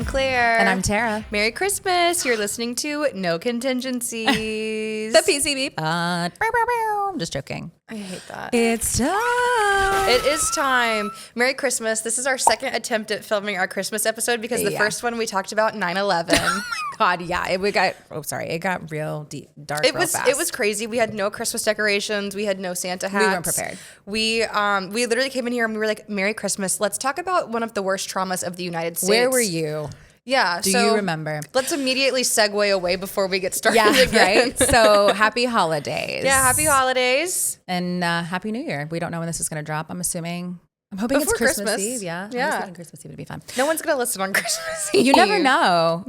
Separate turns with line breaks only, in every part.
Claire.
And I'm Terra.
Merry Christmas. You're listening to No Contingencies.
The PCB. I'm just joking.
I hate that.
It's time.
It is time. Merry Christmas. This is our second attempt at filming our Christmas episode because the first one we talked about 9/11.
Oh my God, yeah. It got real deep, dark real fast.
It was crazy. We had no Christmas decorations. We had no Santa hats.
We weren't prepared.
We literally came in here and we were like, Merry Christmas. Let's talk about one of the worst traumas of the United States.
Where were you?
Yeah.
Do you remember?
Let's immediately segue away before we get started
Right?
again.
So happy holidays.
Yeah, happy holidays.
And happy New Year. We don't know when this is going to drop. I'm hoping
Before
it's Christmas
Christmas.
Eve. Yeah. I was thinking Christmas Eve would be fun.
No one's going to listen on Christmas Eve.
You never know.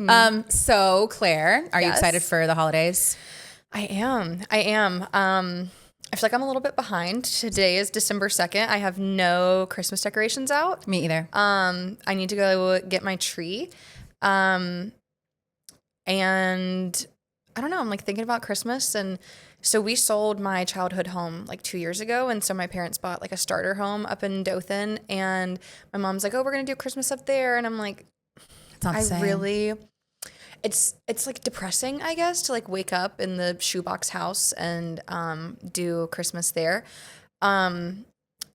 So Claire, are you
Yes.
excited for the holidays?
I am. I feel like I'm a little bit behind. Today is December 2nd. I have no Christmas decorations out.
Me either.
I need to go get my tree. And I don't know, I'm like thinking about Christmas. And so we sold my childhood home like 2 years ago. And so my parents bought like a starter home up in Dothan. And my mom's like, oh, we're going to do Christmas up there. And I'm like, it's like depressing, I guess, to like wake up in the shoebox house and do Christmas there.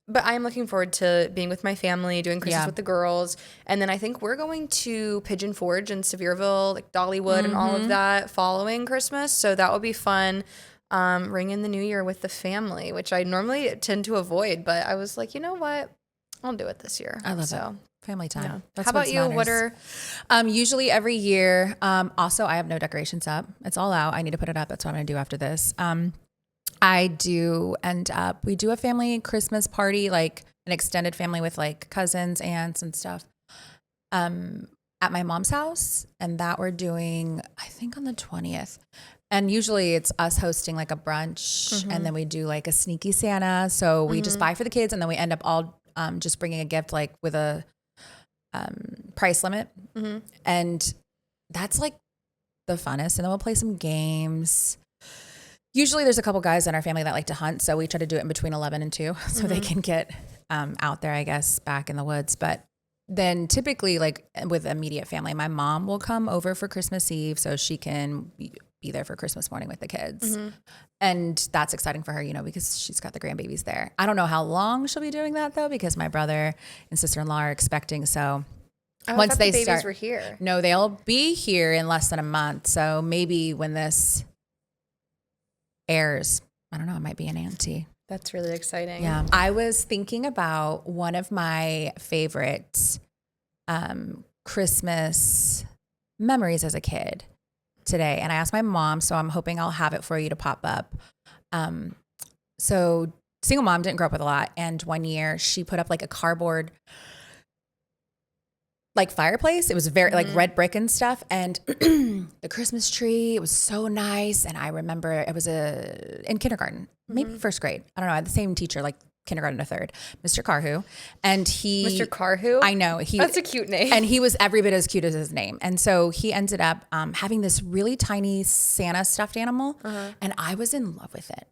But I am looking forward to being with my family, doing Christmas with the girls. And then I think we're going to Pigeon Forge in Sevierville, like Dollywood and all of that following Christmas. So that will be fun. Ring in the new year with the family, which I normally tend to avoid. But I was like, you know what? I'll do it this year.
I love it. Family time.
Yeah.
That's
How about you?
matters.
What are...
Usually every year. Also, I have no decorations up. It's all out. I need to put it up. That's what I'm going to do after this. I do end up, we do a family Christmas party, like an extended family with like cousins, aunts and stuff, at my mom's house. And that we're doing, I think on the 20th. And usually it's us hosting like a brunch and then we do like a sneaky Santa. So we just buy for the kids and then we end up all just bringing a gift like with a price limit. And that's like the funnest. And then we'll play some games. Usually there's a couple guys in our family that like to hunt. So we try to do it in between 11 and 2 so they can get out there, I guess, back in the woods. But then typically like with immediate family, my mom will come over for Christmas Eve so she can be there for Christmas morning with the kids. And that's exciting for her, you know, because she's got the grandbabies there. I don't know how long she'll be doing that though, because my brother and sister-in-law are expecting. So once they
babies
start,
were here.
No, they'll be here in less than a month. So maybe when this airs, I don't know, it might be an auntie.
That's really exciting.
Yeah. I was thinking about one of my favorite Christmas memories as a kid today. And I asked my mom, so I'm hoping I'll have it for you to pop up. So single mom, didn't grow up with a lot. And one year she put up like a cardboard like fireplace. It was very like red brick and stuff. And the Christmas tree, it was so nice. And I remember it was in kindergarten, maybe first grade. I don't know. I had the same teacher, like kindergarten to third, Mr. Carhu. And
Mr. Carhu?
I know.
That's a cute name.
And he was every bit as cute as his name. And so he ended up having this really tiny Santa stuffed animal. And I was in love with it.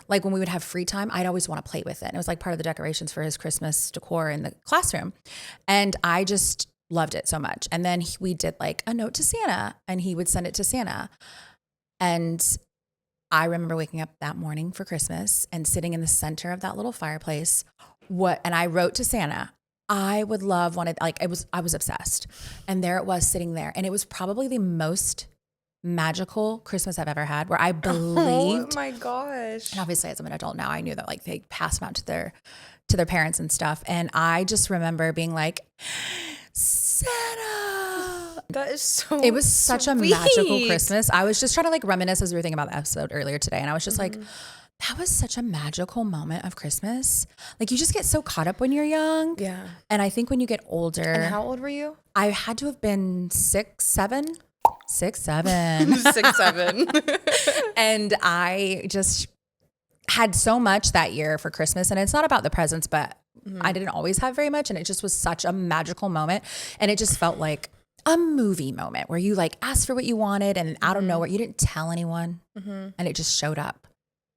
Like when we would have free time, I'd always want to play with it. And it was like part of the decorations for his Christmas decor in the classroom. And I just loved it so much. And then we did like a note to Santa and he would send it to Santa. And I remember waking up that morning for Christmas and sitting in the center of that little fireplace. And I wrote to Santa, I would love one of, like, I was obsessed. And there it was sitting there. And it was probably the most magical Christmas I've ever had, where I believed.
Oh my gosh.
And obviously as I'm an adult now, I knew that like they passed them out to their parents and stuff. And I just remember being like, Santa.
That is so
It was such a magical Christmas. I was just trying to like reminisce as we were thinking about the episode earlier today. And I was just like, that was such a magical moment of Christmas. Like you just get so caught up when you're young.
Yeah.
And I think when you get older.
And how old were you?
I had to have been 6, 7. 6, 7.
6, 7.
And I just had so much that year for Christmas. And it's not about the presents, but I didn't always have very much. And it just was such a magical moment. And it just felt like a movie moment where you like asked for what you wanted and out of nowhere, you didn't tell anyone and it just showed up.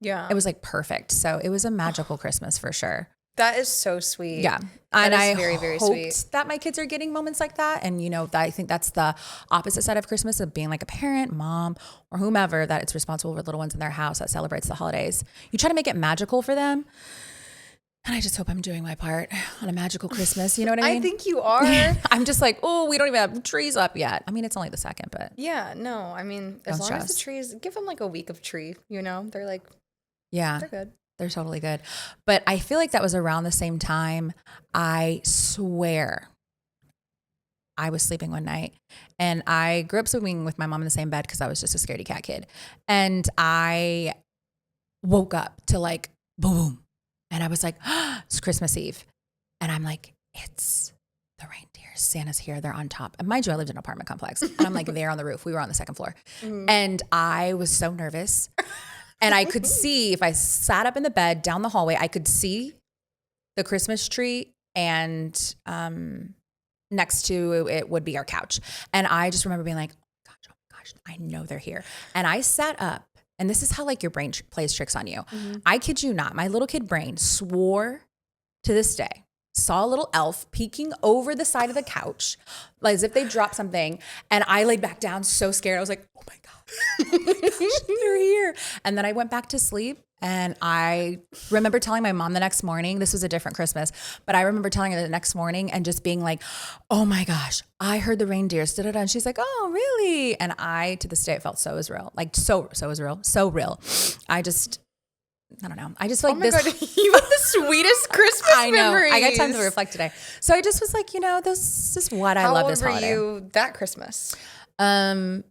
Yeah.
It was like perfect. So it was a magical Christmas for sure.
That is so sweet.
Yeah.
That
And
is
I
very, very
hoped
sweet.
that my kids are getting moments like that. And, I think that's the opposite side of Christmas, of being like a parent, mom, or whomever that it's responsible for little ones in their house that celebrates the holidays. You try to make it magical for them. And I just hope I'm doing my part on a magical Christmas. You know what I mean?
I think you are.
I'm just like, oh, we don't even have trees up yet. I mean, it's only the second, but
Yeah, no, I mean, as
Don't
long as
stress.
the trees, give them like a week of tree, they're like,
yeah,
they're good.
they're totally good. But I feel like that was around the same time. I swear I was sleeping one night, and I grew up sleeping with my mom in the same bed because I was just a scaredy cat kid. And I woke up to like, boom. And I was like, it's Christmas Eve. And I'm like, it's the reindeers. Santa's here. They're on top. And mind you, I lived in an apartment complex. And I'm like there on the roof. We were on the second floor.
Mm-hmm.
And I was so nervous. And I could see, if I sat up in the bed down the hallway, I could see the Christmas tree, and next to it would be our couch. And I just remember being like, oh my gosh, I know they're here. And I sat up. And this is how like your brain plays tricks on you.
Mm-hmm.
I kid you not. My little kid brain swore to this day, saw a little elf peeking over the side of the couch, like as if they dropped something. And I laid back down so scared. I was like, oh my gosh, they're here. And then I went back to sleep. And I remember telling my mom the next morning, this was a different Christmas, but I remember telling her the next morning and just being like, oh my gosh, I heard the reindeers, da-da-da. And she's like, oh, really? And I, to this day, it felt so is real. Like so is real. So real. I don't know. I just feel like
Oh my
this.
God, you have the sweetest Christmas
I know.
memories.
I got time to reflect today. So I just was like, this is what I
How
love
old
this
were
holiday.
you that Christmas?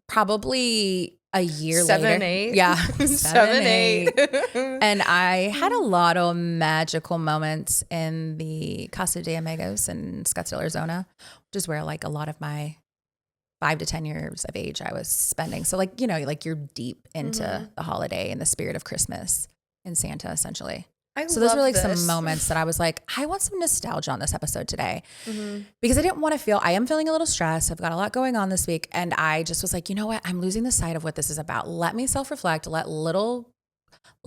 Probably a year
7,
later.
8?
Yeah.
7, 8.
And I had a lot of magical moments in the Casa de Amigos in Scottsdale, Arizona, which is where like a lot of my 5 to 10 years of age I was spending. So like, like you're deep into the holiday and the spirit of Christmas and Santa essentially. So those were like some moments that I was like, I want some nostalgia on this episode today because I didn't want to I am feeling a little stressed. I've got a lot going on this week. And I just was like, you know what? I'm losing the sight of what this is about. Let me self-reflect, let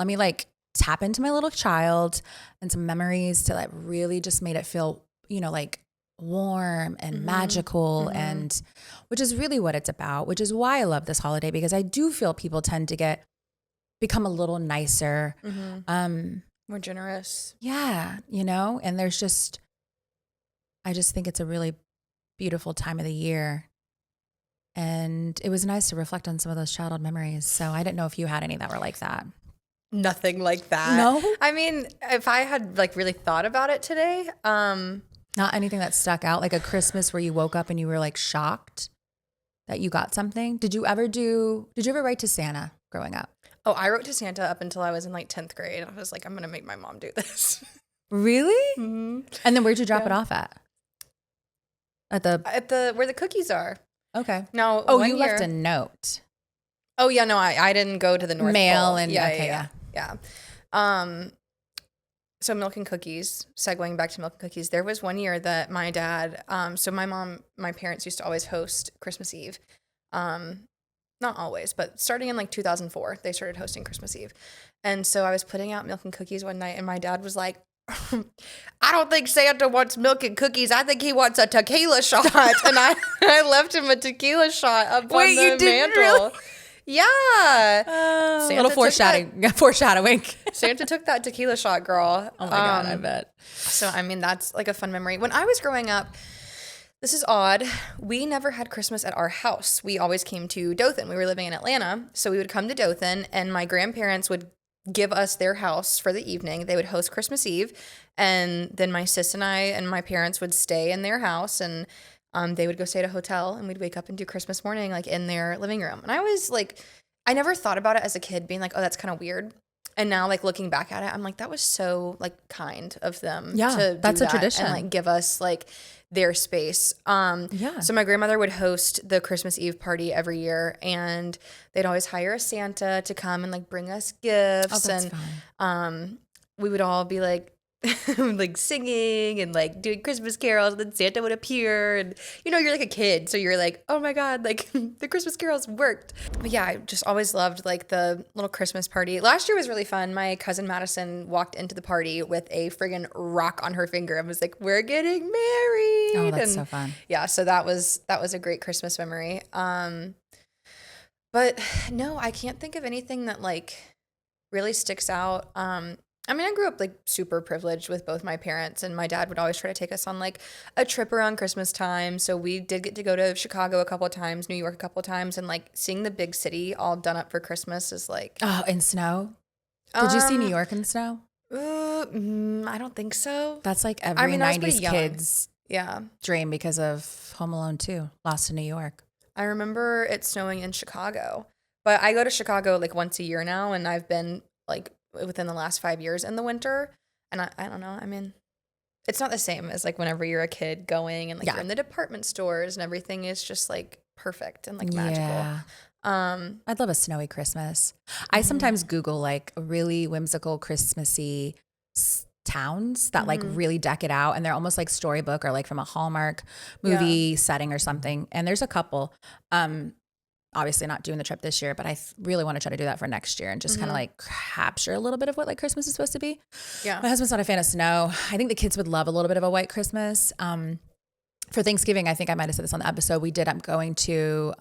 me like tap into my little child and some memories to like really just made it feel, like warm and magical and which is really what it's about, which is why I love this holiday, because I do feel people tend to become a little nicer.
More generous.
Yeah. And I just think it's a really beautiful time of the year. And it was nice to reflect on some of those childhood memories. So I didn't know if you had any that were like that.
Nothing like that.
No?
I mean, if I had like really thought about it today,
Not anything that stuck out, like a Christmas where you woke up and you were like shocked that you got something. Did you ever write to Santa growing up?
oh, I wrote to Santa up until I was in like 10th grade. I was like, I'm going to make my mom do this.
Really?
Mm-hmm.
And then where'd you drop it off at?
Where the cookies are.
Okay.
Now,
Oh,
one
you
year,
left a note.
Oh yeah, no, I didn't go to the North
Mail
Pole.
and
Yeah. So milk and cookies, segueing back to milk and cookies, there was one year that my dad, so my parents used to always host Christmas Eve. Not always, but starting in like 2004, they started hosting Christmas Eve. And so I was putting out milk and cookies one night and my dad was like, I don't think Santa wants milk and cookies. I think he wants a tequila shot. And I left him a tequila shot up on the mantle. Really? Yeah.
A little foreshadowing.
Santa took that tequila shot, girl.
Oh my God, I bet.
So, I mean, that's like a fun memory. When I was growing up, this is odd. We never had Christmas at our house. We always came to Dothan. We were living in Atlanta. So we would come to Dothan and my grandparents would give us their house for the evening. They would host Christmas Eve. And then my sis and I and my parents would stay in their house and they would go stay at a hotel and we'd wake up and do Christmas morning like in their living room. And I was like, I never thought about it as a kid being like, oh, that's kind of weird. And now like looking back at it, I'm like, that was so like kind of them to
that's
do
a
that
tradition.
and like give us like their space. So my grandmother would host the Christmas Eve party every year and they'd always hire a Santa to come and like bring us gifts.
Oh, that's
and
fun.
we would all be like, like singing and like doing Christmas carols, and then Santa would appear, and you're like a kid, so you're like, oh my god, like the Christmas carols worked. But yeah, I just always loved like the little Christmas party. Last year was really fun. My cousin Madison walked into the party with a friggin' rock on her finger and was like, we're getting married.
Oh, that's
and
so fun.
yeah, so that was a great Christmas memory. But no, I can't think of anything that like really sticks out. I mean, I grew up like super privileged with both my parents, and my dad would always try to take us on like a trip around Christmas time. So we did get to go to Chicago a couple of times, New York a couple of times, and like seeing the big city all done up for Christmas is like,
Oh, in snow? Did you see New York in snow?
I don't think so.
That's like every
I was
90s
pretty young.
kid's
Yeah.
dream because of Home Alone 2, Lost in New York.
I remember it snowing in Chicago, but I go to Chicago like once a year now, and I've been like within the last 5 years in the winter. And I don't know. I mean, it's not the same as like whenever you're a kid going and like you're in the department stores and everything is just like perfect and like magical.
Yeah. I'd love a snowy Christmas. I sometimes Google like really whimsical Christmassy towns that like really deck it out, and they're almost like storybook or like from a Hallmark movie setting or something. And there's a couple. Obviously not doing the trip this year, but I really want to try to do that for next year and just kind of like capture a little bit of what like Christmas is supposed to be.
Yeah.
My husband's not a fan of snow. I think the kids would love a little bit of a white Christmas. For Thanksgiving, I think I might have said this on the episode, we did, I'm going to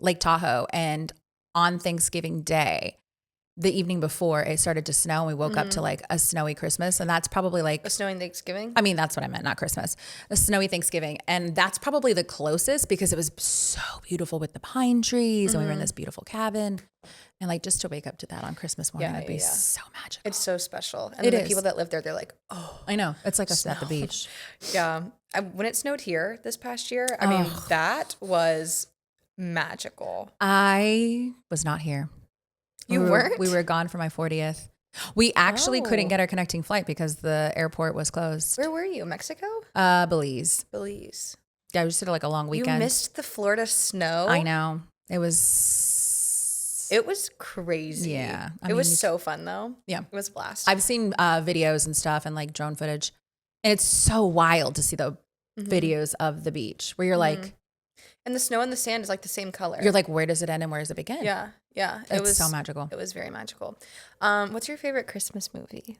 Lake Tahoe, and on Thanksgiving Day, the evening before, it started to snow, and we woke up to like a snowy Christmas, and that's probably like
a snowing Thanksgiving.
I mean, that's what I meant, not Christmas. A snowy Thanksgiving. And that's probably the closest because it was so beautiful with the pine trees and we were in this beautiful cabin. And like just to wake up to that on Christmas morning would be so magical.
It's so special. And the people that live there, they're like, oh.
I know. It's like us at the beach.
Yeah. When it snowed here this past year, I mean, that was magical.
I was not here.
You weren't?
We were gone for my 40th. We actually couldn't get our connecting flight because the airport was closed.
Where were you? Mexico?
Belize.
Belize.
Yeah, we just did like a long weekend.
You missed the Florida snow?
I know. It was
crazy.
Yeah.
It was so fun though.
Yeah.
It was a blast.
I've seen videos and stuff and like drone footage. And it's so wild to see the videos of the beach where you're like.
And the snow and the sand is like the same color.
You're like, where does it end and where does it begin?
Yeah. Yeah.
It was so magical.
It was very magical. What's your favorite Christmas movie?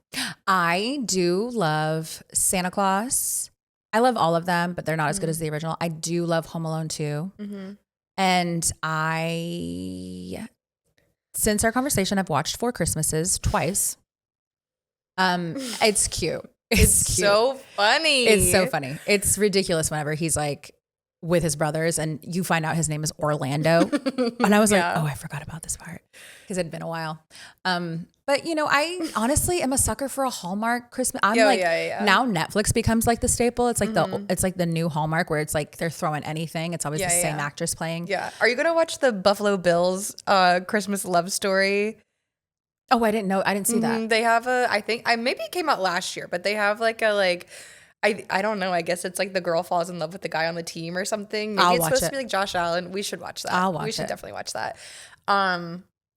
I do love Santa Claus. I love all of them, but they're not as good as the original. I do love Home Alone 2. And since our conversation, I've watched 4 Christmases twice. It's cute. It's cute.
So funny.
It's so funny. It's ridiculous whenever he's like with his brothers and you find out his name is Orlando. And I was like, oh, I forgot about this part because it had been a while. But you know, I honestly am a sucker for a Hallmark Christmas. I'm now Netflix becomes like the staple. It's like the new Hallmark where it's like they're throwing anything. It's always the same actress playing.
Yeah. Are you gonna watch the Buffalo Bills Christmas love story?
Oh, I didn't know. I didn't see that.
They have maybe it came out last year, but they have I don't know. I guess it's like the girl falls in love with the guy on the team or something. Maybe it's supposed to be like Josh Allen. We should watch that. We should definitely watch that.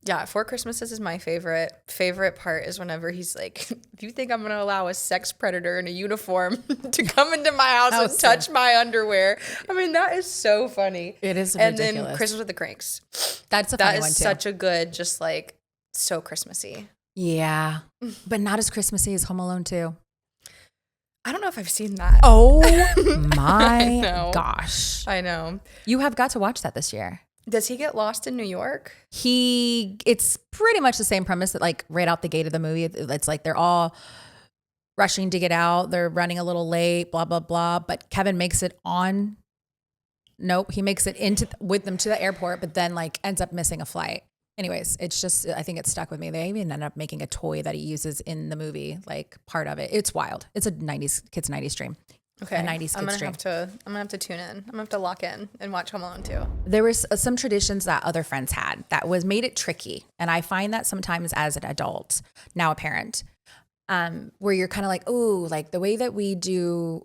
Yeah, 4 Christmases is my favorite. Favorite part is whenever he's like, "Do you think I'm going to allow a sex predator in a uniform to come into my house and touch my underwear?" I mean, that is so funny.
It is
ridiculous.
ridiculous.
And then Christmas with the Cranks.
That's a funny one too.
That is such a good, just like so Christmassy.
Yeah, but not as Christmassy as Home Alone 2.
I don't know if I've seen that.
Oh my gosh.
I know.
You have got to watch that this year.
Does he get lost in New York?
It's pretty much the same premise that like right out the gate of the movie. It's like they're all rushing to get out. They're running a little late, blah, blah, blah. But Kevin makes it on. Nope. He makes it with them to the airport, but then like ends up missing a flight. Anyways, it's just, I think it stuck with me. They even end up making a toy that he uses in the movie, like part of it. It's wild. It's a kids 90s dream.
Okay.
A 90s kids dream.
I'm gonna have to tune in. I'm gonna have to lock in and watch Home Alone 2.
There was some traditions that other friends had that made it tricky. And I find that sometimes as an adult, now a parent, where you're kind of like, oh, like the way that we do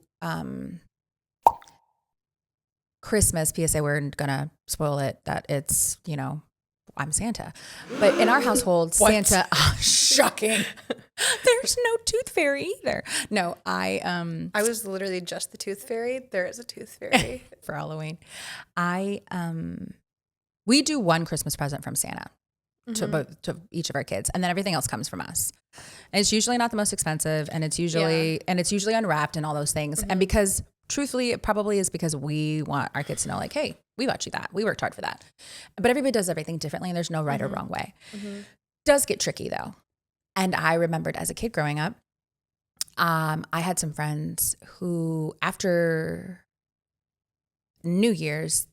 Christmas, PSA, we're gonna spoil it, that it's, I'm Santa. But in our household, Santa, shocking. There's no tooth fairy either. No,
I was literally just the tooth fairy. There is a tooth fairy.
for Halloween. We do one Christmas present from Santa to each of our kids, and then everything else comes from us. And it's usually not the most expensive, and it's usually unwrapped and all those things. And because truthfully, it probably is because we want our kids to know, like, hey, we bought you that. We worked hard for that. But everybody does everything differently, and there's no right or wrong way. Does get tricky though. And I remembered as a kid growing up, I had some friends who after New Year's,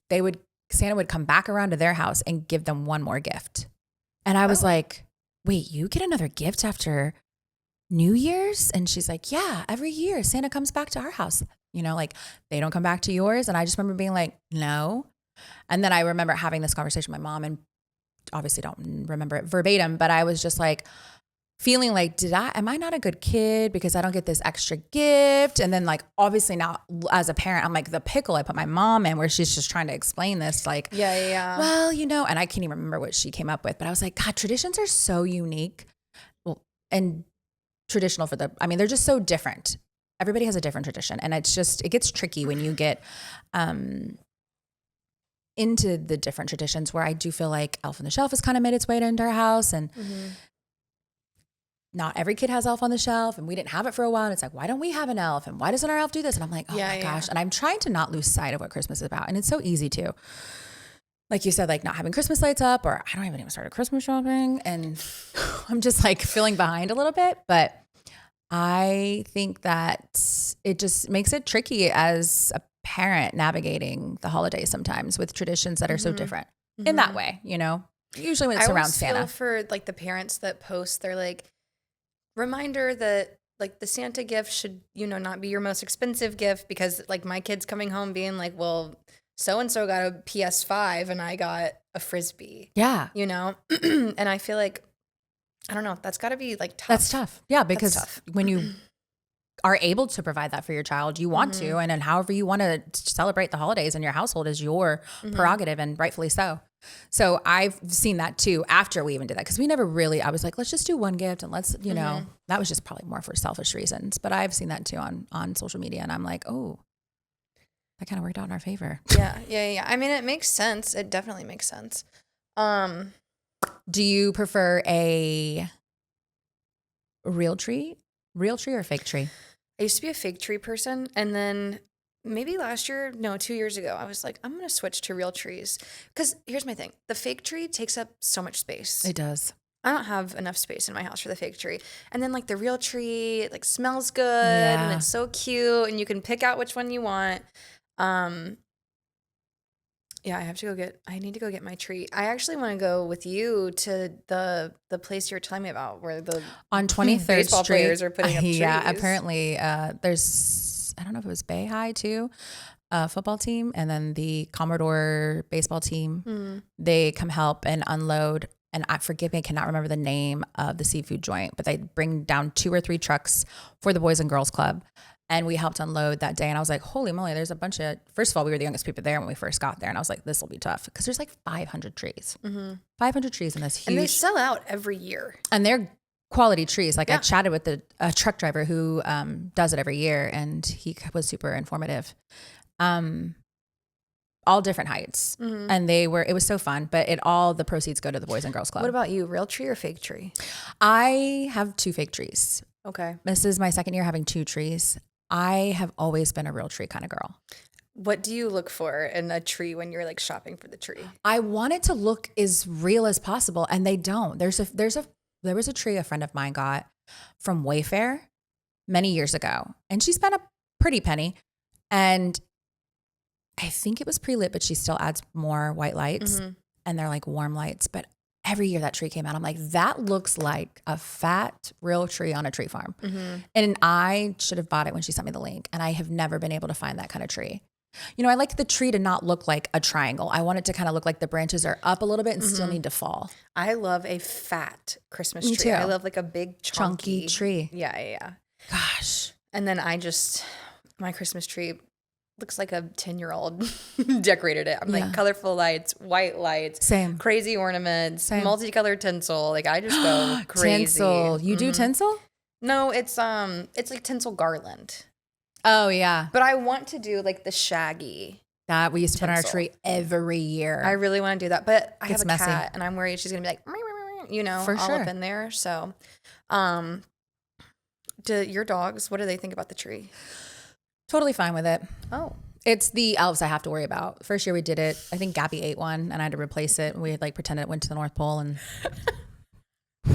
Santa would come back around to their house and give them one more gift. And I was like, wait, you get another gift after New Year's? And she's like, yeah, every year Santa comes back to our house. You know, like they don't come back to yours. And I just remember being like, no. And then I remember having this conversation with my mom, and obviously don't remember it verbatim, but I was just like feeling like, am I not a good kid because I don't get this extra gift? And then like, obviously now as a parent, I'm like the pickle I put my mom in where she's just trying to explain this like, well, you know, and I can't even remember what she came up with, but I was like, God, traditions are so unique. Well, and traditional they're just so different. Everybody has a different tradition. And it gets tricky when you get, into the different traditions where I do feel like Elf on the Shelf has kind of made its way into our house, and not every kid has Elf on the Shelf, and we didn't have it for a while. And it's like, why don't we have an elf? And why doesn't our elf do this? And I'm like, oh my gosh. And I'm trying to not lose sight of what Christmas is about. And it's so easy to, like you said, like not having Christmas lights up, or I don't even started Christmas shopping. And I'm just like feeling behind a little bit. But I think that it just makes it tricky as a parent navigating the holidays sometimes with traditions that are so different in that way, you know, usually when it's around Santa.
I always feel for like the parents that post, they're like, reminder that like the Santa gift should, you know, not be your most expensive gift, because like my kid's coming home being like, well, so-and-so got a PS5 and I got a Frisbee.
Yeah.
You know? And I feel like, I don't know, that's gotta be like tough.
That's tough. Yeah. Because when you are able to provide that for your child, you want to, and then however you want to celebrate the holidays in your household is your prerogative, and rightfully so. So I've seen that too after we even did that, because we never really, I was like, let's just do one gift and let's, you know, that was just probably more for selfish reasons. But I've seen that too on social media, and I'm like, oh, that kind of worked out in our favor.
Yeah. I mean, it makes sense. It definitely makes sense.
Do you prefer a real tree or fake tree?
I used to be a fig tree person, and then maybe 2 years ago, I was like, I'm going to switch to real trees. Because here's my thing. The fig tree takes up so much space.
It does.
I don't have enough space in my house for the fig tree. And then like the real tree, it like smells good and it's so cute, and you can pick out which one you want. Yeah, I need to go get my tree. I actually want to go with you to the place you were telling me about, where the
on 23rd
baseball
Street
players are putting up trees.
Yeah, apparently there's, I don't know if it was Bay High too, football team, and then the Commodore baseball team. They come help and unload, and forgive me, I cannot remember the name of the seafood joint, but they bring down 2 or 3 trucks for the Boys and Girls Club. And we helped unload that day. And I was like, holy moly, there's a bunch of, first of all, we were the youngest people there when we first got there. And I was like, this will be tough. Because there's like 500 trees. 500 trees in this huge.
And they sell out every year.
And they're quality trees. Like I chatted with a truck driver who does it every year. And he was super informative. All different heights. And it was so fun. But all the proceeds go to the Boys and Girls Club.
What about you, real tree or fake tree?
I have 2 fake trees.
Okay.
This is my second year having 2 trees. I have always been a real tree kind of girl.
What do you look for in a tree when you're like shopping for the tree?
I want it to look as real as possible, and they don't. There was a tree a friend of mine got from Wayfair many years ago, and she spent a pretty penny, and I think it was pre-lit, but she still adds more white lights, and they're like warm lights. But every year that tree came out, I'm like, that looks like a fat real tree on a tree farm. And I should have bought it when she sent me the link. And I have never been able to find that kind of tree. You know, I like the tree to not look like a triangle. I want it to kind of look like the branches are up a little bit and still need to fall.
I love a fat Christmas tree.
Too.
I love like a big chunky
tree.
Yeah.
Gosh.
And then my Christmas tree, looks like a 10-year-old decorated it. I'm like colorful lights, white lights,
Same.
crazy ornaments, multicolored tinsel. Like I just go crazy.
Tinsel. You do tinsel?
No, it's like tinsel garland.
Oh yeah.
But I want to do like the shaggy.
That we used to put on our
tinsel.
tree every year.
I really want to do that, but I have a
messy.
cat and I'm worried she's gonna be like, you know,
For
all
sure.
up in there. So, do your dogs? What do they think about the tree?
Totally fine with it.
Oh,
It's the elves I have to worry about. First year we did it. I think Gappy ate one and I had to replace it. We had like pretended it went to the North Pole and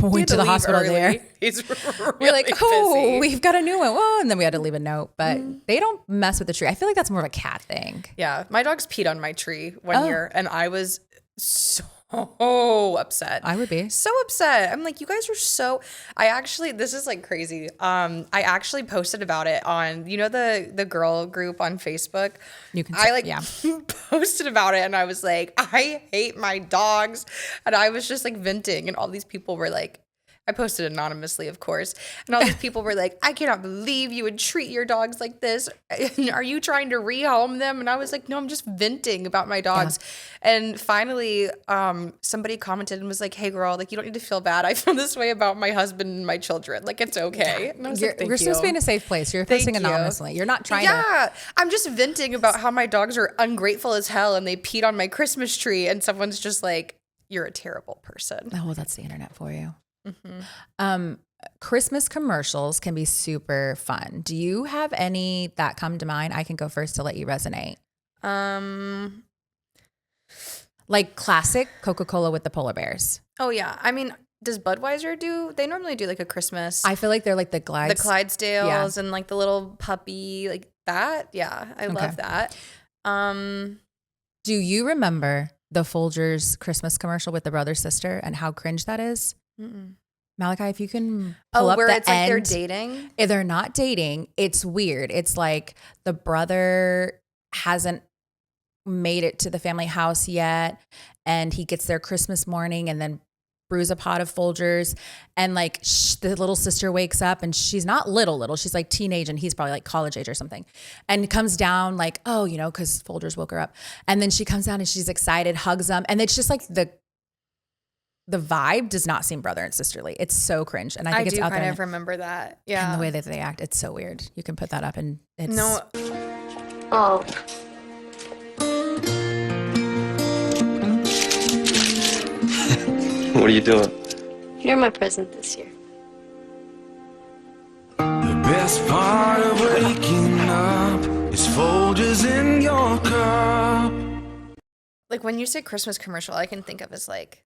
went to the hospital there.
He's really
We're like, oh,
busy.
we've got a new one. Whoa, and then we had to leave a note. But they don't mess with the tree. I feel like that's more of a cat thing.
Yeah, my dogs peed on my tree one year, and I was so upset.
I would be.
So upset. I'm like, you guys are so. This is like crazy. I actually posted about it on, you know, the girl group on Facebook.
You can.
Posted about it, and I was like, I hate my dogs, and I was just like venting, and all these people were like. I posted anonymously, of course. And all these people were like, I cannot believe you would treat your dogs like this. Are you trying to rehome them? And I was like, no, I'm just venting about my dogs. Yeah. And finally, somebody commented and was like, hey, girl, like, you don't need to feel bad. I feel this way about my husband and my children. Like, it's okay. And I was like,
you're supposed to be in a safe place. You're posting anonymously. You're not trying to.
Yeah. I'm just venting about how my dogs are ungrateful as hell and they peed on my Christmas tree. And someone's just like, you're a terrible person.
Oh, well, that's the internet for you. Mm-hmm. Christmas commercials can be super fun. Do you have any that come to mind? I can go first to let you resonate. Like classic Coca-Cola with the polar bears.
Oh yeah. I mean, does Budweiser do? They normally do like a Christmas.
I feel like they're like the
Clydesdales and like the little puppy like that. Yeah, I love that.
Do you remember the Folgers Christmas commercial with the brother sister and how cringe that is? Mm-mm. Malachi, if you can pull up
where
the
it's
end,
like they're dating?
They're not dating. It's weird. It's like the brother hasn't made it to the family house yet, and he gets there Christmas morning and then brews a pot of Folgers, and like the little sister wakes up and she's not little, she's like teenage and he's probably like college age or something, and comes down like, oh, you know, because Folgers woke her up, and then she comes down and she's excited, hugs them, and it's just like the vibe does not seem brother and sisterly. It's so cringe. And I think it's out there. I
kind of remember that. Yeah.
And the way that they act, it's so weird. You can put that up and it's.
No.
Oh.
What are you doing?
You're my present this year.
The best part of waking up is Folgers in your cup.
Like when you say Christmas commercial, I can think of as like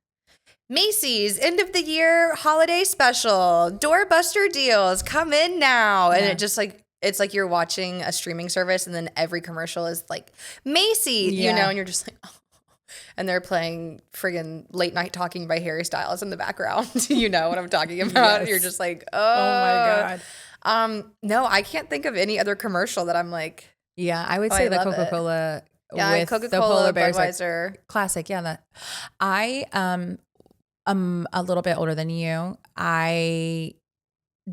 Macy's end of the year holiday special, doorbuster deals, come in now. And it just like, it's like you're watching a streaming service and then every commercial is like Macy's, you know, and you're just like, oh. And they're playing friggin' Late Night Talking by Harry Styles in the background. You know what I'm talking about? Yes. You're just like, oh my God. No, I can't think of any other commercial that I'm like.
Yeah, I would say the Coca-Cola with
Coca-Cola,
the polar bears,
Budweiser.
Like, classic. Yeah, that. I'm a little bit older than you. I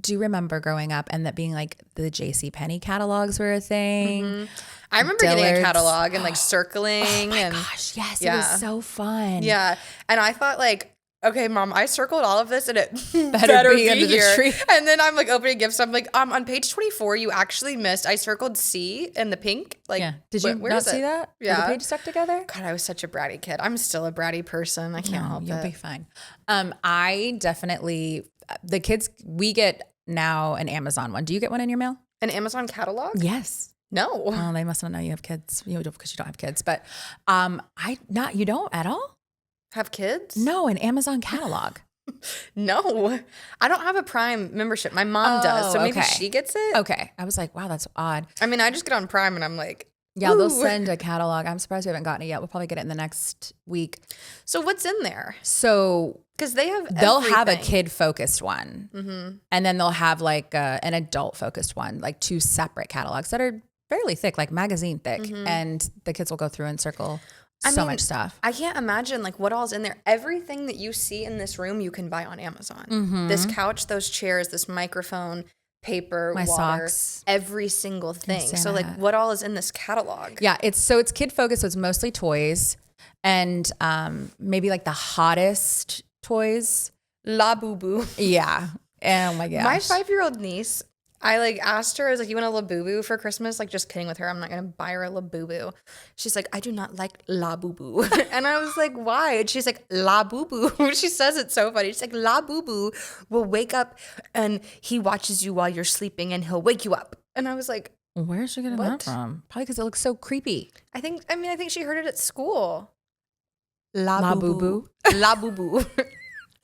do remember growing up and that being like the JCPenney catalogs were a thing.
Mm-hmm. I remember getting a catalog and like circling. Oh my
gosh, yes, it was so fun.
Yeah, and I thought like, okay, Mom, I circled all of this and it better be
under
here.
The tree.
And then I'm like opening gifts. I'm like, on page 24, you actually missed. I circled C in the pink. Like,
yeah. Did you not see that?
Yeah.
Were the pages stuck together?
God, I was such a bratty kid. I'm still a bratty person. I can't help it.
You'll be fine. I definitely, the kids, we get now an Amazon one. Do you get one in your mail?
An Amazon catalog?
Yes.
No.
Oh, they must not know you have kids. You don't, because you don't have kids. But you don't at all?
Have kids?
No, an Amazon catalog.
No, I don't have a Prime membership. My mom does, so maybe she gets it.
Okay, I was like, wow, that's odd.
I mean, I just get on Prime and I'm like,
yeah, they'll send a catalog. I'm surprised we haven't gotten it yet. We'll probably get it in the next week.
So what's in there?
So
because they'll
have a kid focused one, and then they'll have like an adult focused one, like two separate catalogs that are fairly thick, like magazine thick, and the kids will go through and circle. Much stuff.
I can't imagine like what all's in there. Everything that you see in this room, you can buy on Amazon. This couch, those chairs, this microphone, paper,
My
water,
socks.
every single thing. So
Santa
like
hat.
what all is in this catalog?
Yeah, it's kid focused, so it's mostly toys and maybe like the hottest toys.
La Boo Boo.
Yeah. Oh my gosh.
My 5-year-old niece, I like asked her, I was like, you want a Labubu for Christmas? Like just kidding with her. I'm not going to buy her a Labubu. She's like, I do not like Labubu. And I was like, why? And she's like, Labubu. She says it so funny. She's like, Labubu will wake up and he watches you while you're sleeping and he'll wake you up. And I was like,
Where's she getting that
What?
from? Probably because it looks so creepy.
I think she heard it at school.
Labubu.
Labubu.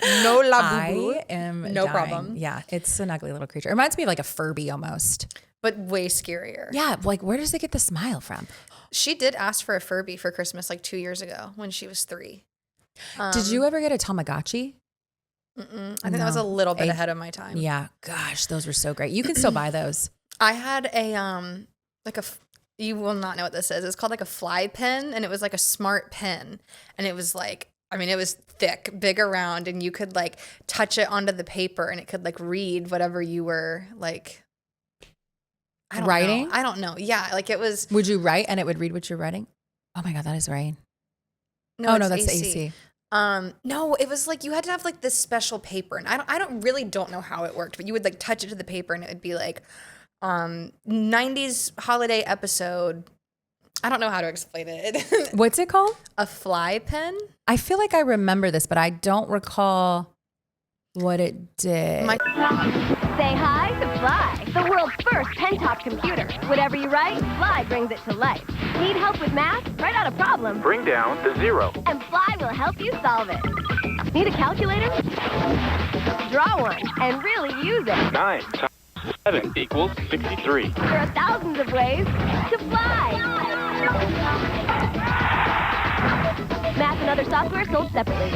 No Labubu.
I am
No
dying.
problem.
Yeah, it's an ugly little creature. It reminds me of like a Furby almost.
But way scarier.
Yeah, like where does they get the smile from?
She did ask for a Furby for Christmas like 2 years ago when she was 3.
Did you ever get a Tamagotchi?
I think that was a little bit ahead of my time.
Yeah, gosh, those were so great. You can still buy those.
I had a you will not know what this is. It's called like a fly pen, and it was like a smart pen, and it was like, I mean, it was thick, big around, and you could like touch it onto the paper, and it could like read whatever you were like.
Writing?
I don't know. Yeah, like it was.
Would you write and it would read what you're writing? Oh my God, that is rain.
No,
no,
it's
that's the AC.
No, it was like you had to have like this special paper, and I don't know how it worked, but you would like touch it to the paper, and it would be like 90s holiday episode. I don't know how to explain it.
What's it called?
A fly pen?
I feel like I remember this, but I don't recall what it did.
Say hi to Fly, the world's first pen-top computer. Whatever you write, Fly brings it to life. Need help with math? Write out a problem.
Bring down the 0.
And Fly will help you solve it. Need a calculator? Draw one and really use it.
9 times 7 equals 63.
There are thousands of ways to fly. Math and other software sold separately.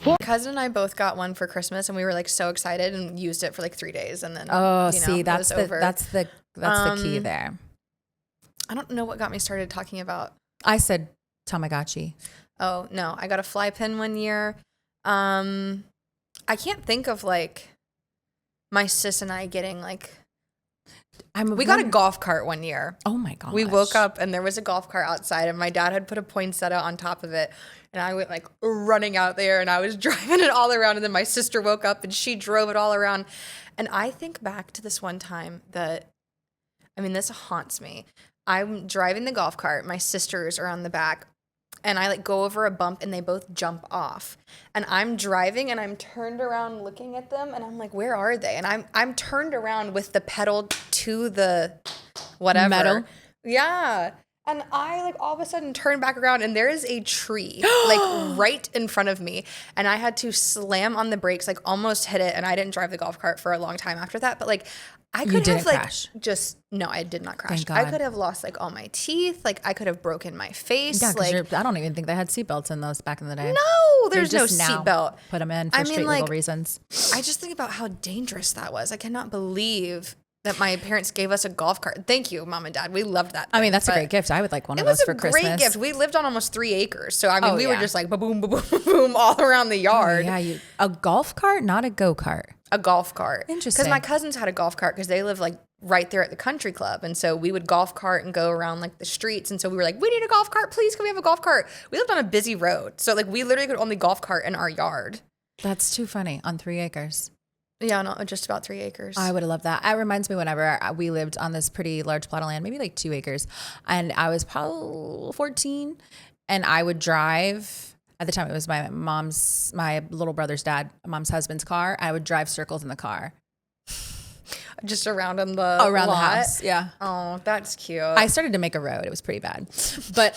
My cousin and I both got one for Christmas, and we were like so excited and used it for like 3 days, and then
See, that's
it was over.
that's the key there.
I don't know what got me started talking about.
I said Tamagotchi.
Oh no, I got a fly pen one year. I can't think of like my sis and I getting like. We got a golf cart one year.
Oh my gosh.
We woke up and there was a golf cart outside, and my dad had put a poinsettia on top of it, and I went like running out there, and I was driving it all around, and then my sister woke up and she drove it all around. And I think back to this one time that, I mean, this haunts me. I'm driving the golf cart, my sisters are on the back, and I like go over a bump and they both jump off. And I'm driving and I'm turned around looking at them, and I'm like, where are they? And I'm turned around with the pedal to the whatever.
Metal?
Yeah. And I like all of a sudden turn back around, and there is a tree like right in front of me. And I had to slam on the brakes, like almost hit it. And I didn't drive the golf cart for a long time after that. But like I could
didn't
have like
crash.
no, I did not crash.
Thank God.
I could have lost like all my teeth. Like I could have broken my face.
Yeah,
like
because I don't even think they had seatbelts in those back in the day.
no,
They
there's no
just now
seatbelt.
Put them in for straight legal reasons.
I just think about how dangerous that was. I cannot believe that my parents gave us a golf cart. Thank you, Mom and Dad. We loved that.
I mean,
thing,
that's a
but
great gift. I would like one
It
of
was
those
a
for Christmas.
great gift. We lived on almost 3 acres. So, I mean,
Oh,
we were
yeah.
just like boom, boom, boom, boom, all around the yard.
Yeah, a golf cart, not a go-kart.
A golf cart.
Interesting.
Because my cousins had a golf cart because they live like right there at the country club. And so we would golf cart and go around like the streets. And so we were like, we need a golf cart. Please, can we have a golf cart? We lived on a busy road. So like we literally could only golf cart in our yard.
That's too funny. On 3 acres.
Yeah, no, just about 3 acres.
I would have loved that. It reminds me whenever we lived on this pretty large plot of land, maybe like 2 acres. And I was probably 14. And I would drive, at the time it was my little brother's dad, mom's husband's car. I would drive circles in the car.
Just around on the lot.
house. Yeah.
Oh, that's cute.
I started to make a road. It was pretty bad.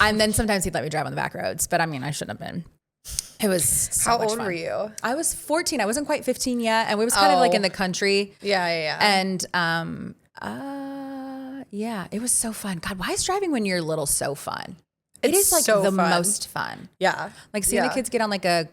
And then sometimes he'd let me drive on the back roads. But I mean, I shouldn't have been. It was so
How
much
old
fun.
were you?
I was 14. I wasn't quite 15 yet. And we was kind of like in the country.
Yeah.
And yeah, it was so fun. God, why is driving when you're little so fun? It
It's
is like
so
the
fun.
most fun.
Yeah.
Like seeing the kids get on like a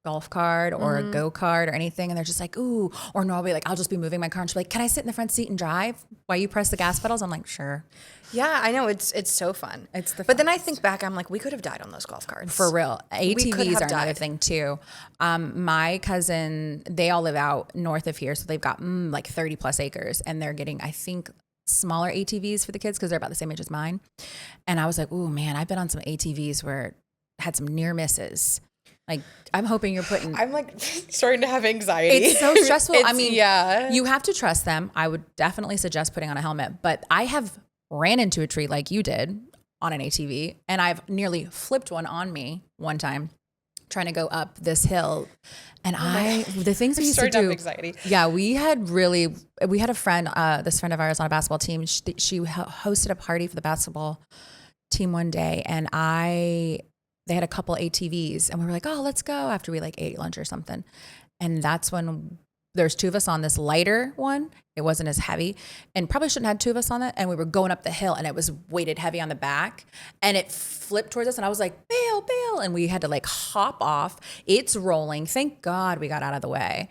golf cart or a go-kart or anything, and they're just like, ooh, or no, I'll be like, I'll just be moving my car and she'll be like, can I sit in the front seat and drive while you press the gas pedals? I'm like, sure.
Yeah, I know. It's so fun. But then I think back, I'm like, we could have died on those golf carts.
For real. ATVs are another
died.
thing too. My cousin, they all live out north of here. So they've got like 30 plus acres and they're getting, I think, smaller ATVs for the kids because they're about the same age as mine. And I was like, ooh, man, I've been on some ATVs where had some near misses. Like, I'm hoping you're putting.
I'm like starting to have anxiety.
It's so stressful. I mean,
yeah.
You have to trust them. I would definitely suggest putting on a helmet, but I have ran into a tree like you did on an ATV, and I've nearly flipped one on me one time trying to go up this hill. And the things we used to do.
Anxiety.
Yeah, we had a friend, this friend of ours on a basketball team. She hosted a party for the basketball team one day, and they had a couple ATVs and we were like, oh, let's go after we like ate lunch or something. And that's when there's two of us on this lighter one. It wasn't as heavy and probably shouldn't have had two of us on it. And we were going up the hill and it was weighted heavy on the back and it flipped towards us. And I was like, bail, bail. And we had to like hop off. It's rolling. Thank God we got out of the way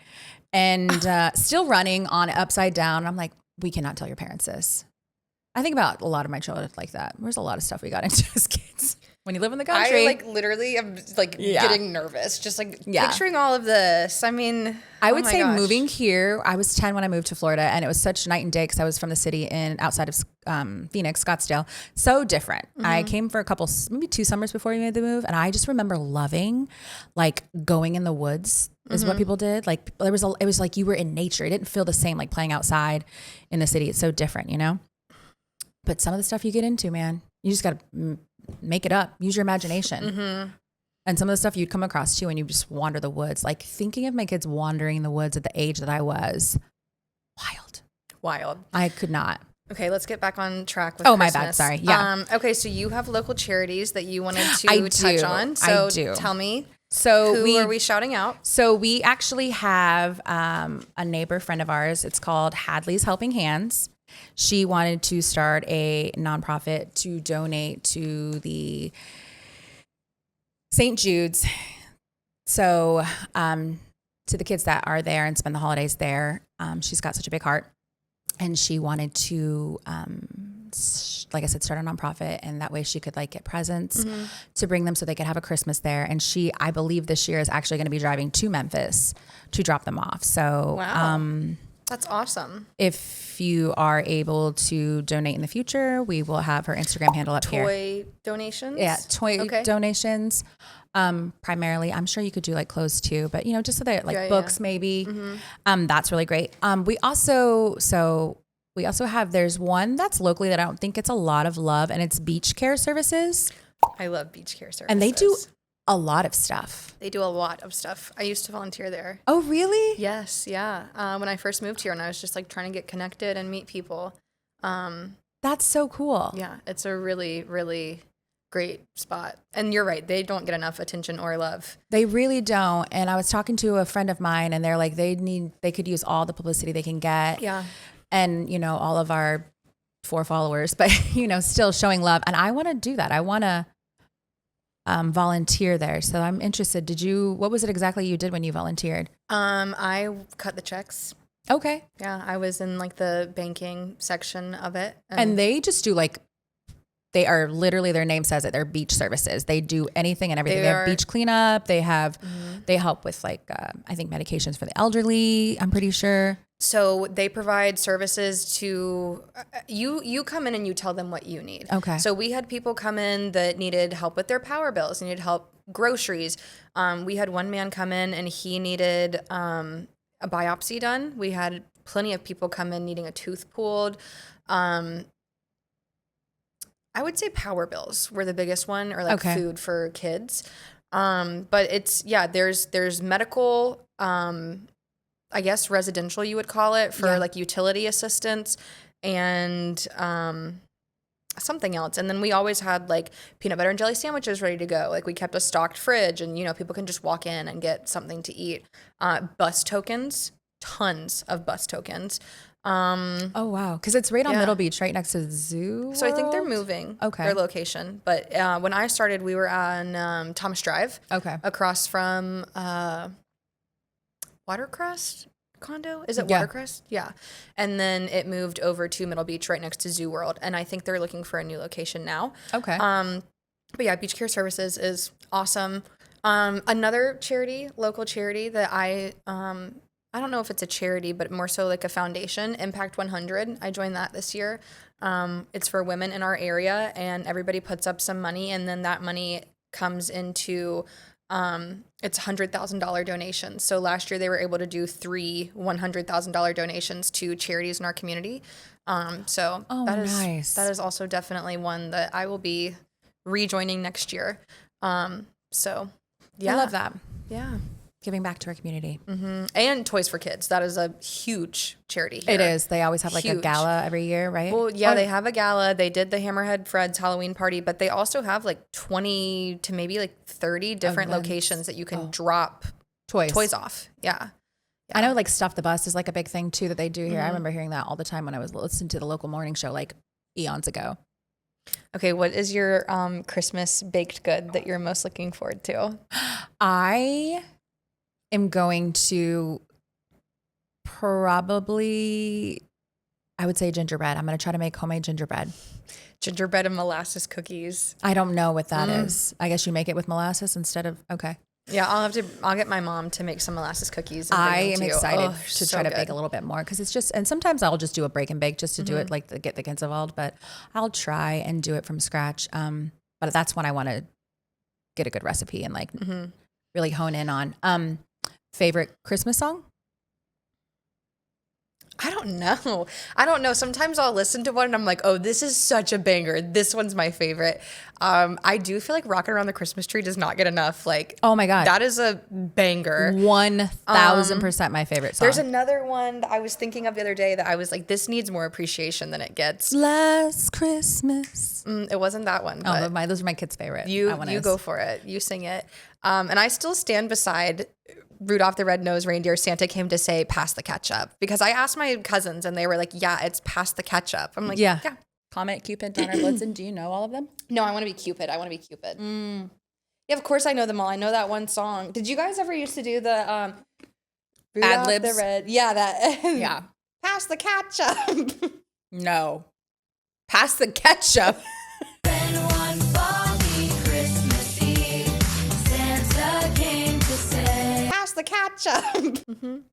and still running on upside down. I'm like, we cannot tell your parents this. I think about a lot of my childhood like that. There's a lot of stuff we got into as kids. When you live in the country.
I like literally am like getting nervous, just like picturing all of this. I mean,
I would say moving here, I was 10 when I moved to Florida and it was such night and day because I was from the city outside of Phoenix, Scottsdale. So different. I came for maybe 2 summers before we made the move. And I just remember loving like going in the woods is what people did. Like it was like you were in nature. It didn't feel the same like playing outside in the city. It's so different, you know? But some of the stuff you get into, man, you just got to make it up. Use your imagination. And some of the stuff you'd come across too when you just wander the woods. Like thinking of my kids wandering the woods at the age that I was, wild. I could not.
Okay, let's get back on track with
Christmas.
my
bad. Sorry. Yeah.
Okay, so you have local charities that you wanted to touch on. So
I do.
Tell me.
So
who are we shouting out?
So we actually have a neighbor friend of ours. It's called Hadley's Helping Hands. She wanted to start a nonprofit to donate to the St. Jude's. So to the kids that are there and spend the holidays there. She's got such a big heart. And she wanted to, like I said, start a nonprofit. And that way she could like get presents to bring them so they could have a Christmas there. And she, I believe this year is actually going to be driving to Memphis to drop them off. So
that's awesome.
If you are able to donate in the future, we will have her Instagram handle up here.
Toy donations?
Yeah, toy donations. Primarily, I'm sure you could do like clothes too, but you know, just so that like books maybe. That's really great. We also have, there's one that's locally that I don't think gets a lot of love, and it's Beach Care Services.
I love Beach Care Services.
And they do a lot of stuff.
They do a lot of stuff. I used to volunteer there.
Oh, really?
Yes, yeah. When I first moved here and I was just like trying to get connected and meet people.
That's so cool.
Yeah, it's a really, really great spot. And you're right, they don't get enough attention or love.
They really don't. And I was talking to a friend of mine and they're like, they could use all the publicity they can get.
Yeah. And,
you know, all of our 4 followers, but you know, still showing love. And I want to do that. I want to volunteer there. So I'm interested. What was it exactly you did when you volunteered?
I cut the checks.
Okay.
Yeah. I was in like the banking section of it.
And they just do like, they are literally, their name says it, they're beach services. They do anything and everything. They have beach cleanup. They have, they help with like, I think medications for the elderly, I'm pretty sure.
So they provide services to you come in and you tell them what you need.
Okay.
So we had people come in that needed help with their power bills, needed help groceries. We had one man come in and he needed a biopsy done. We had plenty of people come in needing a tooth pulled. I would say power bills were the biggest one, or like food for kids. But it's, there's medical, I guess residential you would call it, for like utility assistance and something else. And then we always had like peanut butter and jelly sandwiches ready to go. Like we kept a stocked fridge and, you know, people can just walk in and get something to eat. Bus tokens, tons of bus tokens.
Oh, wow. Because it's right on
Yeah.
Middle Beach, right next to the zoo.
So I think they're
World?
moving
Okay.
their location. But when I started, we were on Thomas Drive.
Okay.
Across from Watercrest condo. Is it
Yeah.
Watercrest? Yeah. And then it moved over to Middle Beach right next to Zoo World. And I think they're looking for a new location now.
Okay.
But yeah, Beach Care Services is awesome. Another charity, local charity that I don't know if it's a charity, but more so like a foundation, Impact 100. I joined that this year. It's for women in our area, and everybody puts up some money, and then that money comes into it's $100,000 donations. So last year they were able to do 3 $100,000 donations to charities in our community. So
nice.
that is also definitely one that I will be rejoining next year. So yeah,
I love that.
Yeah.
Giving back to our community.
And Toys for Kids. That is a huge charity here.
It is. They always have like a
Huge.
gala every year, right?
Well, yeah, they have a gala. They did the Hammerhead Fred's Halloween party, but they also have like 20 to maybe like 30 different
Events.
locations that you can drop toys off. Yeah.
I know like Stuff the Bus is like a big thing too that they do here. I remember hearing that all the time when I was listening to the local morning show like eons ago.
Okay, what is your Christmas baked good that you're most looking forward to?
I am going to probably, I would say gingerbread. I'm going to try to make homemade gingerbread.
Gingerbread and molasses cookies.
I don't know what that is. I guess you make it with molasses instead of, okay.
Yeah, I'll get my mom to make some molasses cookies. And
I
bring them
am
to you.
excited
Oh,
to
so
try to
good.
bake a little bit more because it's just, and sometimes I'll just do a break and bake just to do it like to get the kids involved, but I'll try and do it from scratch. But that's when I want to get a good recipe and like really hone in on. Favorite Christmas song?
I don't know. Sometimes I'll listen to one and I'm like, oh, this is such a banger. This one's my favorite. I do feel like Rockin' Around the Christmas Tree does not get enough. Like,
Oh my God.
that is a banger.
1000% my favorite song.
There's another one that I was thinking of the other day that I was like, this needs more appreciation than it gets.
Last Christmas.
It wasn't that one.
Oh,
But
but those are my kids' favorite.
you
That one is.
go for it. You sing it. And I still stand beside Rudolph the Red-Nosed Reindeer. Santa came to say, pass the ketchup. Because I asked my cousins and they were like, yeah, it's pass the ketchup. I'm like, yeah.
Comet, Cupid, Donner, Blitzen. Do you know all of them?
No, I want to be Cupid. Yeah, of course I know them all. I know that one song. Did you guys ever used to do the Rudolph
Ad-libs?
the Red? Yeah, that.
Yeah.
Pass the ketchup.
No. Pass the ketchup.
Pass the ketchup.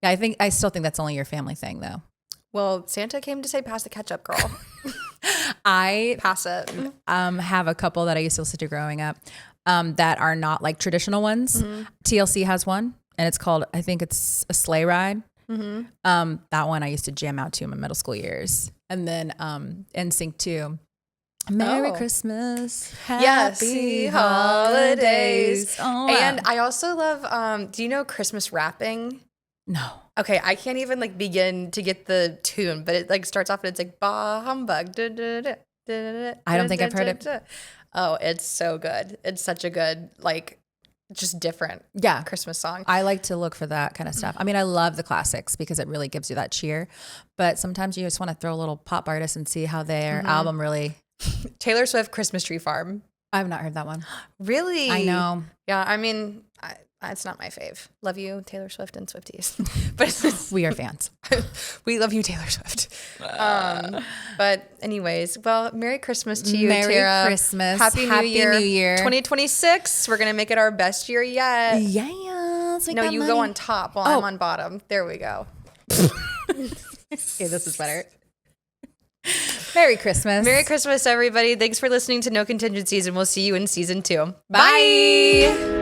Yeah, I still think that's only your family thing though.
Well, Santa came to say, pass the ketchup, girl.
I
Pass it.
have a couple that I used to listen to growing up that are not like traditional ones. TLC has one and it's called, I think it's a sleigh ride. That one I used to jam out to in my middle school years. And then NSYNC too. Merry
Oh.
Christmas,
Yes.
happy holidays. Oh, wow.
And I also love, do you know Christmas rapping?
No.
Okay, I can't even like begin to get the tune, but it like starts off and it's like bah humbug. Da, da, da, da, da,
I don't think I've heard it.
da. Oh, it's so good. It's such a good, like, just different
Yeah.
Christmas song.
I like to look for that kind of stuff. I mean, I love the classics because it really gives you that cheer. But sometimes you just want to throw a little pop artist and see how their album really.
Taylor Swift, Christmas Tree Farm.
I've not heard that one.
Really?
I know.
Yeah, I mean, it's not my fave. Love you, Taylor Swift and Swifties. But
We are fans.
we love you, Taylor Swift. But anyways, well, Merry Christmas to you,
Merry
Terra.
Christmas.
Happy New Year.
New Year.
2026. We're gonna make it our best year yet.
Yes.
No, you go on top while I'm on bottom. There we go.
Okay, this is better. Merry Christmas.
Merry Christmas, everybody. Thanks for listening to No Contingencies, and we'll see you in season 2. Bye.